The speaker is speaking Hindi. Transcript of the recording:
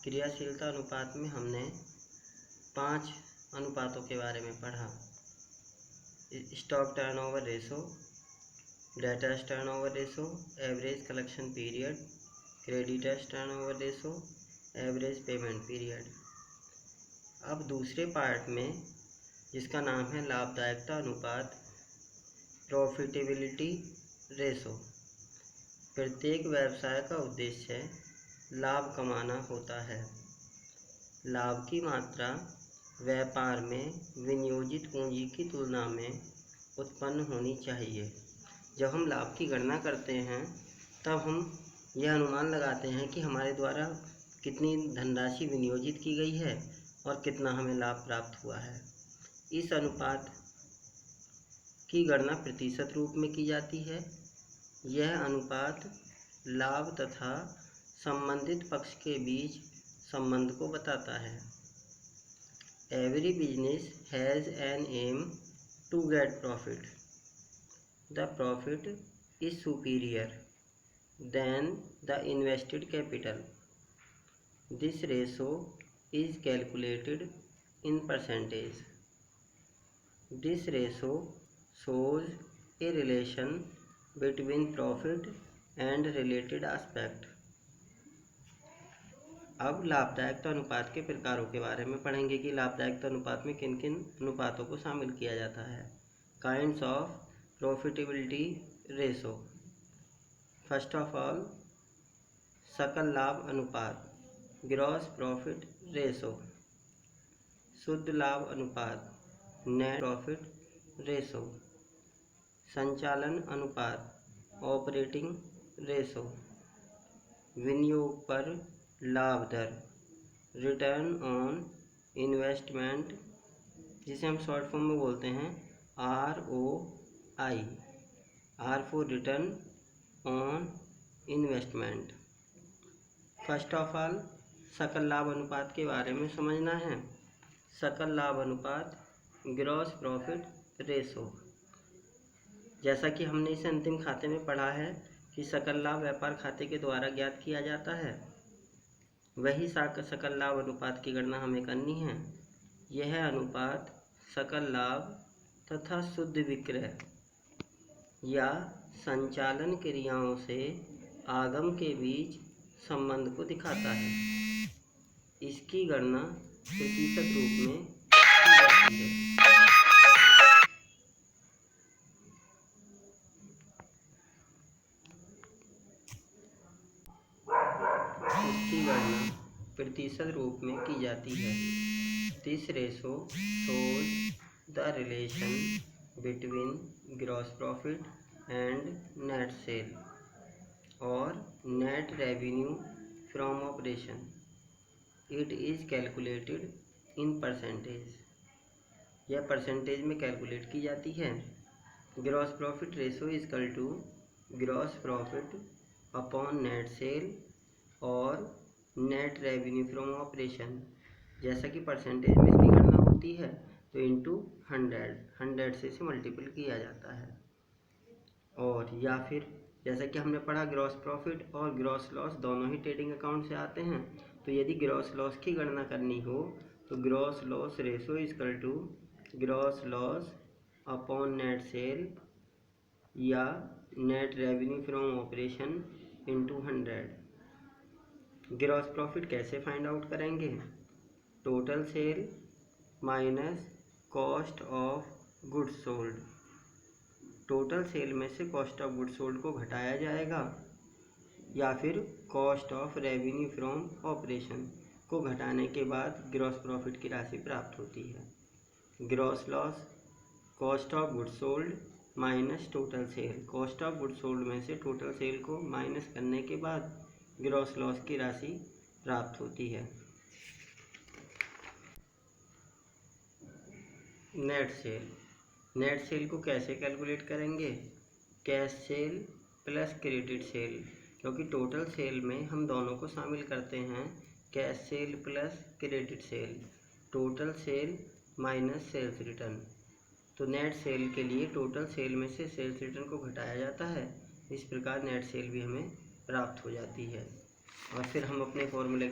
क्रियाशीलता अनुपात में हमने 5 अनुपातों के बारे में पढ़ा। Stock turnover ratio, debtors turnover ratio, average collection period, creditors turnover ratio, average payment period. अब दूसरे पार्ट में, जिसका नाम है लाभदायकता अनुपात, प्रॉफिटेबिलिटी रेशो। प्रत्येक व्यवसाय का उद्देश्य लाभ कमाना होता है। लाभ की मात्रा व्यापार में विनियोजित पूंजी की तुलना में उत्पन्न होनी चाहिए। जब हम लाभ की गणना करते हैं तब हम यह अनुमान लगाते हैं कि हमारे द्वारा कितनी धनराशि विनियोजित की गई है और कितना हमें लाभ प्राप्त हुआ है। इस अनुपात की गणना प्रतिशत रूप में की जाती है। यह अनुपात लाभ तथा संबंधित पक्ष के बीच संबंध को बताता है। Every business has an aim to get profit. The profit is superior than the invested capital. This ratio is calculated in percentage. This ratio shows a relation between profit and related aspect. अब लाभदायकता अनुपात के प्रकारों के बारे में पढ़ेंगे कि लाभदायकता अनुपात में किन किन अनुपातों को शामिल किया जाता है। Kinds of profitability ratio. First of all, सकल लाभ अनुपात, ग्रॉस प्रॉफिट रेशो। शुद्ध लाभ अनुपात, नेट प्रॉफिट रेशो। संचालन अनुपात, ऑपरेटिंग रेशो। विनियोग पर लाभ दर, रिटर्न ऑन इन्वेस्टमेंट, जिसे हम शॉर्ट फॉर्म में बोलते हैं ROI, R for return on investment. First of all, सकल लाभ अनुपात के बारे में समझना है। सकल लाभ अनुपात, ग्रॉस प्रॉफिट रेशो। जैसा कि हमने इसे अंतिम खाते में पढ़ा है कि सकल लाभ व्यापार खाते के द्वारा ज्ञात किया जाता है, वही सकल लाभ अनुपात की गणना हमें करनी है। यह अनुपात सकल लाभ तथा शुद्ध विक्रय या संचालन क्रियाओं से आगम के बीच संबंध को दिखाता है। इसकी गणना प्रतिशत रूप में की जाती है। इसकी गणना प्रतिशत रूप में की जाती है। This ratio shows the relation between gross profit and net sale और net revenue from operation. It is calculated in percentage. यह परसेंटेज में कैलकुलेट की जाती है। Gross profit ratio is equal to gross profit upon net sale और नेट रेवेन्यू फ्रॉम ऑपरेशन। जैसा कि परसेंटेज में इसकी गणना होती है तो इंटू 100 से इसे मल्टीपल किया जाता है। और या फिर जैसा कि हमने पढ़ा, ग्रॉस प्रॉफिट और ग्रॉस लॉस दोनों ही ट्रेडिंग अकाउंट से आते हैं। तो यदि ग्रॉस लॉस की गणना करनी हो तो gross loss ratio is equal to gross loss upon net sale या net revenue from operation into 100। Gross profit कैसे फाइंड आउट करेंगे? Total sale minus cost of goods sold. Total sale में से कॉस्ट ऑफ गुड्स सोल्ड को घटाया जाएगा या फिर cost of revenue from operation को घटाने के बाद ग्रॉस प्रॉफिट की राशि प्राप्त होती है। Gross loss, cost of goods sold minus total sale. Cost of goods sold में से टोटल सेल को माइनस करने के बाद ग्रॉस लॉस की राशि प्राप्त होती है। Net cell. नेट सेल को कैसे कैलकुलेट करेंगे? Cash sale plus credit sale, क्योंकि टोटल सेल में हम दोनों को शामिल करते हैं, cash sale plus credit sale. Total sale minus sales return. तो नेट सेल के लिए टोटल सेल में से सेल्स रिटर्न को घटाया जाता है। इस प्रकार नेट सेल भी हमें प्राप्त हो जाती है। और फिर हम अपने फॉर्मूले का